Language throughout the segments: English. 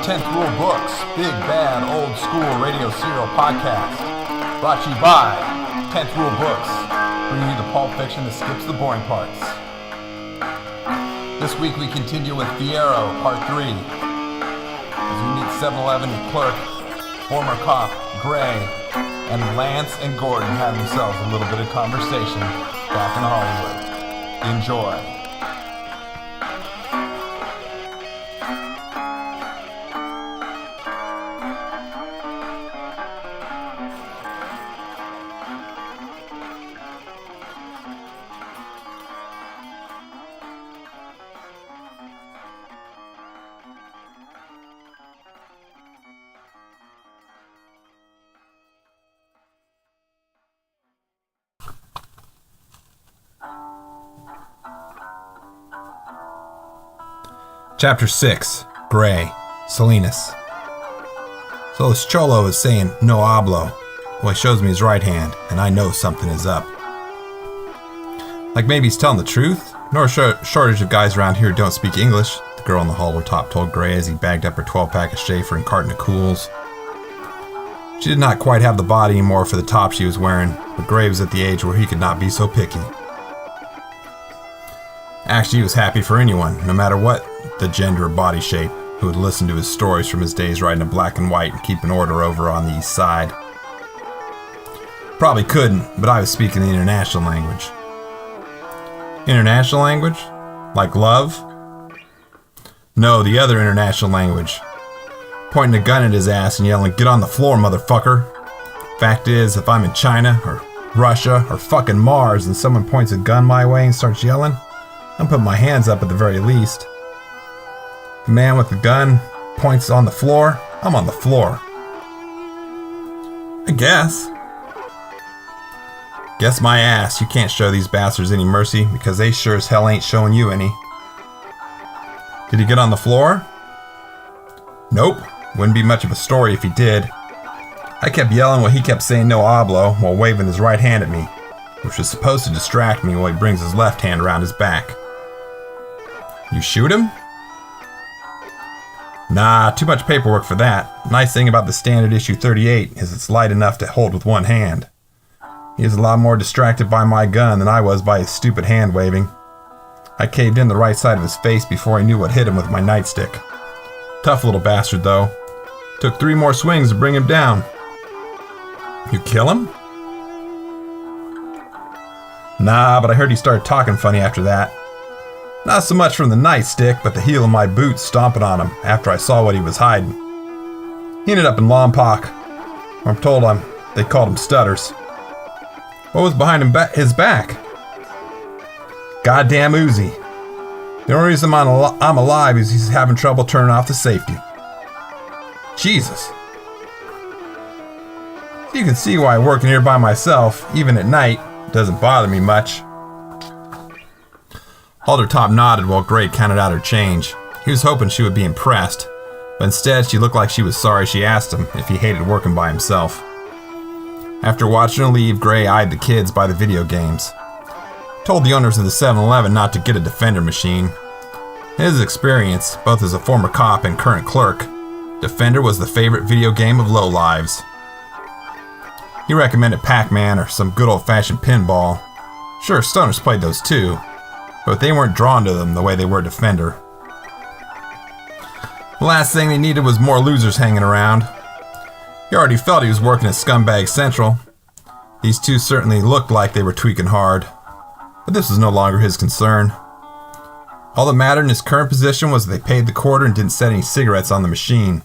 10th Rule Books, Big Bad Old School Radio Serial Podcast. Brought to you by 10th Rule Books, bringing you the pulp fiction that skips the boring parts. This week we continue with Fierro, Part 3. As we meet 7-Eleven clerk, former cop, Gray, and Lance and Gordon have themselves a little bit of conversation back in Hollywood. Enjoy. Chapter 6, Gray, Salinas. So this cholo is saying, no hablo. Well, he shows me his right hand, and I know something is up. Like maybe he's telling the truth? Nor a shortage of guys around here who don't speak English, the girl in the hallway top told Gray as he bagged up her 12-pack of Schaefer and carton of Cools. She did not quite have the body anymore for the top she was wearing, but Gray was at the age where he could not be so picky. Actually, he was happy for anyone, no matter what the gender or body shape, who would listen to his stories from his days riding a black and white and keeping order over on the east side. Probably couldn't, but I was speaking the international language. International language? Like love? No, the other international language. Pointing a gun at his ass and yelling, "Get on the floor, motherfucker." Fact is, if I'm in China, or Russia, or fucking Mars and someone points a gun my way and starts yelling, I'm putting my hands up at the very least. The man with the gun points on the floor, I'm on the floor. I guess. Guess my ass, you can't show these bastards any mercy because they sure as hell ain't showing you any. Did he get on the floor? Nope. Wouldn't be much of a story if he did. I kept yelling while he kept saying no hablo while waving his right hand at me, which was supposed to distract me while he brings his left hand around his back. You shoot him? Nah, too much paperwork for that. Nice thing about the standard issue 38 is it's light enough to hold with one hand. He is a lot more distracted by my gun than I was by his stupid hand waving. I caved in the right side of his face before I knew what hit him with my nightstick. Tough little bastard though. Took 3 more swings to bring him down. You kill him? Nah, but I heard he started talking funny after that. Not so much from the nightstick, but the heel of my boot stomping on him after I saw what he was hiding. He ended up in Lompoc. I'm told they called him Stutters. What was behind his back? Goddamn Uzi. The only reason I'm alive is he's having trouble turning off the safety. Jesus. You can see why working here by myself, even at night, doesn't bother me much. Haldertop nodded while Gray counted out her change. He was hoping she would be impressed, but instead she looked like she was sorry she asked him if he hated working by himself. After watching her leave, Gray eyed the kids by the video games. Told the owners of the 7-Eleven not to get a Defender machine. In his experience, both as a former cop and current clerk, Defender was the favorite video game of lowlives. He recommended Pac-Man or some good old-fashioned pinball. Sure, stoners played those too, but they weren't drawn to them the way they were Defender. The last thing they needed was more losers hanging around. He already felt he was working at Scumbag Central. These two certainly looked like they were tweaking hard, but this was no longer his concern. All that mattered in his current position was that they paid the quarter and didn't set any cigarettes on the machine.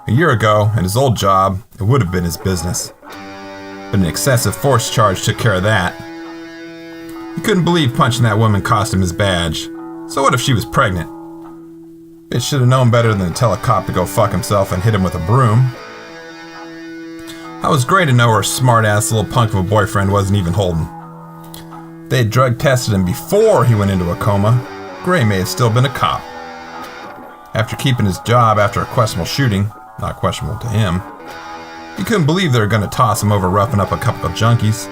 A year ago, at his old job, it would have been his business. But an excessive force charge took care of that. He couldn't believe punching that woman cost him his badge. So what if she was pregnant? Bitch should have known better than to tell a cop to go fuck himself and hit him with a broom. It was great to know her smart-ass little punk of a boyfriend wasn't even holding. They had drug tested him before he went into a coma. Gray may have still been a cop. After keeping his job after a questionable shooting, not questionable to him, he couldn't believe they were going to toss him over roughing up a couple of junkies.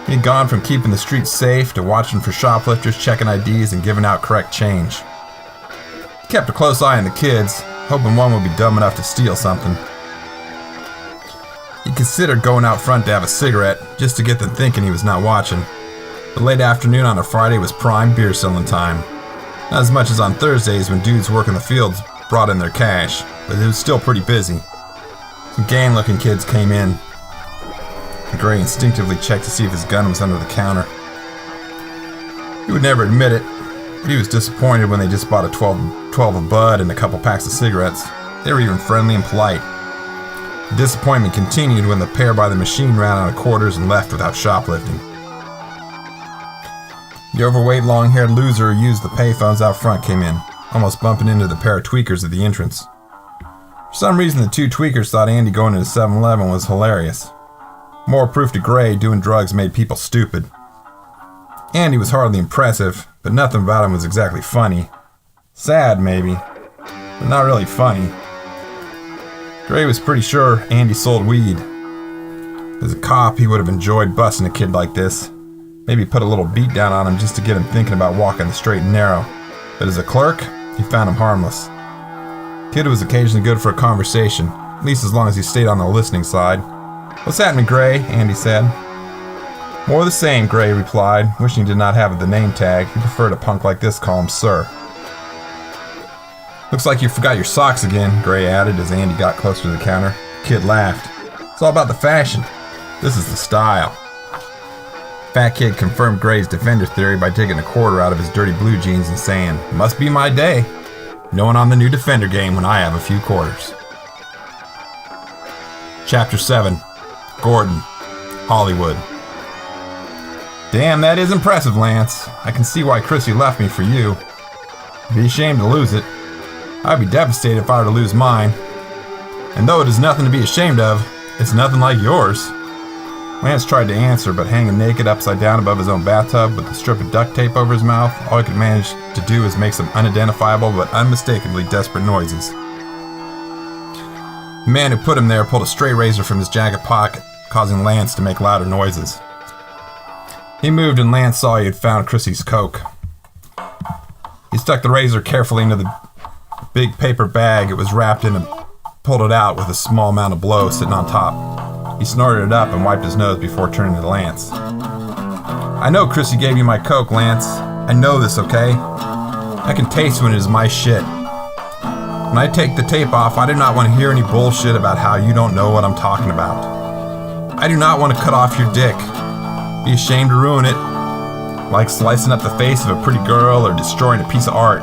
He'd gone from keeping the streets safe to watching for shoplifters, checking IDs, and giving out correct change. He kept a close eye on the kids, hoping one would be dumb enough to steal something. He considered going out front to have a cigarette, just to get them thinking he was not watching. The late afternoon on a Friday was prime beer selling time. Not as much as on Thursdays when dudes working the fields brought in their cash, but it was still pretty busy. Some gang-looking kids came in. Gray instinctively checked to see if his gun was under the counter. He would never admit it, but he was disappointed when they just bought a 12 of Bud and a couple packs of cigarettes. They were even friendly and polite. The disappointment continued when the pair by the machine ran out of quarters and left without shoplifting. The overweight, long-haired loser who used the payphones out front came in, almost bumping into the pair of tweakers at the entrance. For some reason, the two tweakers thought Andy going into 7-Eleven was hilarious. More proof to Gray doing drugs made people stupid. Andy was hardly impressive, but nothing about him was exactly funny. Sad, maybe, but not really funny. Gray was pretty sure Andy sold weed. As a cop, he would have enjoyed busting a kid like this. Maybe put a little beat down on him just to get him thinking about walking the straight and narrow. But as a clerk, he found him harmless. Kid was occasionally good for a conversation, at least as long as he stayed on the listening side. "What's happening, Gray?" Andy said. "More the same," Gray replied, wishing he did not have the name tag. He preferred a punk like this call him Sir. "Looks like you forgot your socks again," Gray added as Andy got closer to the counter. Kid laughed. "It's all about the fashion. This is the style." Fat Kid confirmed Gray's defender theory by taking a quarter out of his dirty blue jeans and saying, "Must be my day. Knowing I'm the new defender game when I have a few quarters." Chapter 7. Gordon, Hollywood. "Damn, that is impressive, Lance. I can see why Chrissy left me for you. I'd be ashamed to lose it. I'd be devastated if I were to lose mine. And though it is nothing to be ashamed of, it's nothing like yours." Lance tried to answer, but hanging naked upside down above his own bathtub with a strip of duct tape over his mouth, all he could manage to do was make some unidentifiable but unmistakably desperate noises. The man who put him there pulled a stray razor from his jacket pocket, causing Lance to make louder noises. He moved and Lance saw he had found Chrissy's coke. He stuck the razor carefully into the big paper bag it was wrapped in and pulled it out with a small amount of blow sitting on top. He snorted it up and wiped his nose before turning to Lance. "I know Chrissy gave you my coke, Lance. I know this, okay? I can taste when it is my shit. When I take the tape off, I do not want to hear any bullshit about how you don't know what I'm talking about. I do not want to cut off your dick. Be ashamed to ruin it. Like slicing up the face of a pretty girl or destroying a piece of art.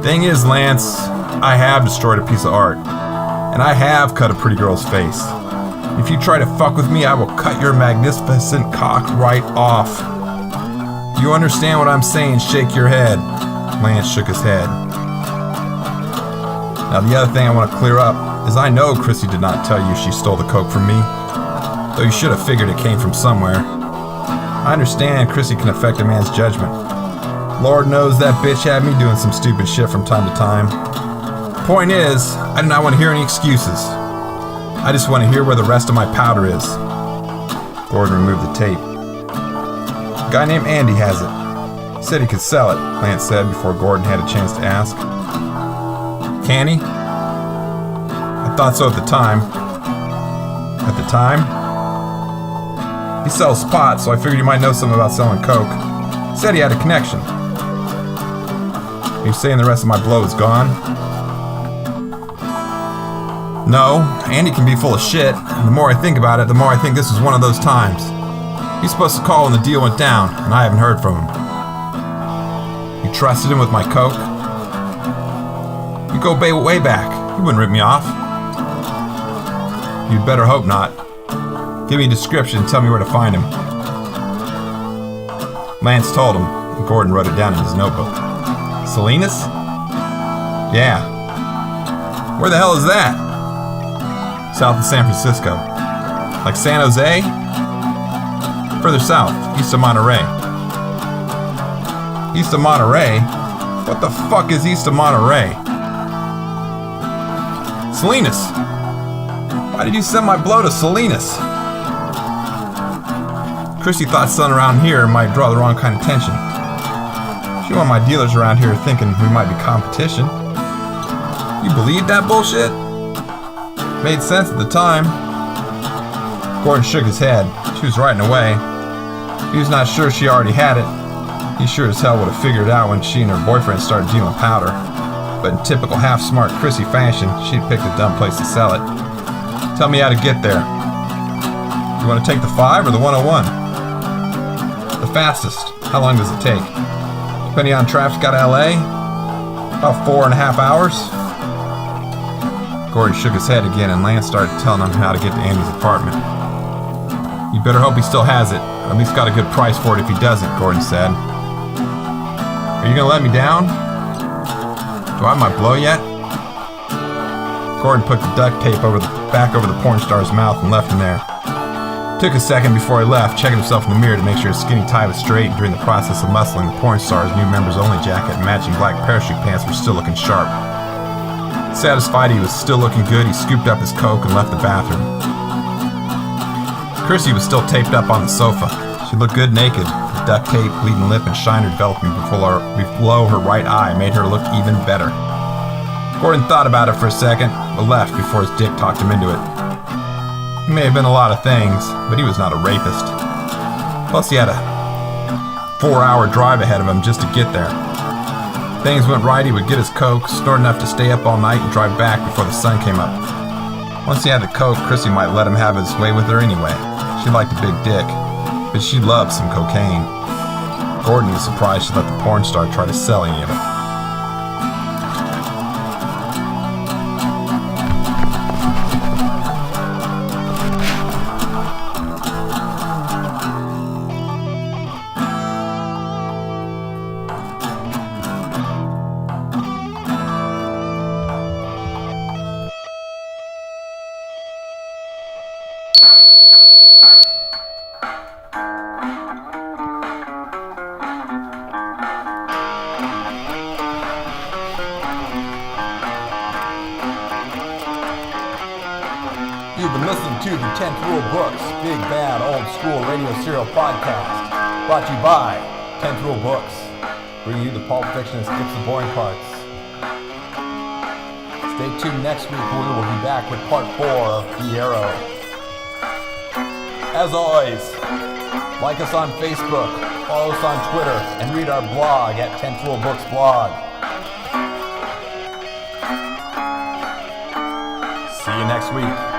Thing is, Lance, I have destroyed a piece of art. And I have cut a pretty girl's face. If you try to fuck with me, I will cut your magnificent cock right off. You understand what I'm saying? Shake your head." Lance shook his head. "Now the other thing I want to clear up is I know Chrissy did not tell you she stole the coke from me. Though you should have figured it came from somewhere. I understand Chrissy can affect a man's judgment. Lord knows that bitch had me doing some stupid shit from time to time. Point is, I do not want to hear any excuses. I just want to hear where the rest of my powder is." Gordon removed the tape. "A guy named Andy has it. He said he could sell it," Lance said before Gordon had a chance to ask. "Can he?" "I thought so at the time." "At the time?" "He sells pot, so I figured you might know something about selling coke. He said he had a connection." "Are you saying the rest of my blow is gone?" "No, Andy can be full of shit, and the more I think about it, the more I think this was one of those times. He's supposed to call when the deal went down, and I haven't heard from him." "You trusted him with my coke?" "You go way back. He wouldn't rip me off." "You'd better hope not. Give me a description and tell me where to find him." Lance told him, and Gordon wrote it down in his notebook. "Salinas?" "Yeah." "Where the hell is that?" "South of San Francisco." "Like San Jose?" "Further south, east of Monterey." "East of Monterey? What the fuck is east of Monterey?" "Salinas. Why did you send my blow to Salinas?" "Chrissy thought something around here might draw the wrong kind of attention. She wanted my dealers around here thinking we might be competition." You believed that bullshit? Made sense at the time. Gordon shook his head. She was riding away. He was not sure she already had it. He sure as hell would have figured it out when she and her boyfriend started dealing powder. But in typical half-smart Chrissy fashion, she'd picked a dumb place to sell it. Tell me how to get there. You want to take the 5 or the 101? The fastest. How long does it take? Depending on traffic out of LA? About 4.5 hours? Gordon shook his head again and Lance started telling him how to get to Andy's apartment. You better hope he still has it. Or at least got a good price for it if he doesn't, Gordon said. Are you gonna let me down? Do I have my blow yet? Gordon put the duct tape back over the porn star's mouth and left him there. Took a second before he left, checking himself in the mirror to make sure his skinny tie was straight, and during the process of muscling the porn star's new members-only jacket and matching black parachute pants were still looking sharp. Satisfied he was still looking good, he scooped up his coke and left the bathroom. Chrissy was still taped up on the sofa. She looked good naked. The duct tape, bleeding lip, and shiner developing below her right eye made her look even better. Gordon thought about it for a second, but left before his dick talked him into it. He may have been a lot of things, but he was not a rapist. Plus, he had a 4-hour drive ahead of him just to get there. If things went right, he would get his coke, snort enough to stay up all night, and drive back before the sun came up. Once he had the coke, Chrissy might let him have his way with her anyway. She liked a big dick, but she loved some cocaine. Gordon was surprised she let the porn star try to sell any of it. You've been listening to the 10th Rule Books, Big Bad Old School Radio Serial Podcast, brought to you by 10th Rule Books, bringing you the Pulp Fiction and skips the boring parts. Stay tuned next week when we will be back with part 4 of The Arrow. As always, like us on Facebook, follow us on Twitter, and read our blog at 10th Rule Books blog. See you next week.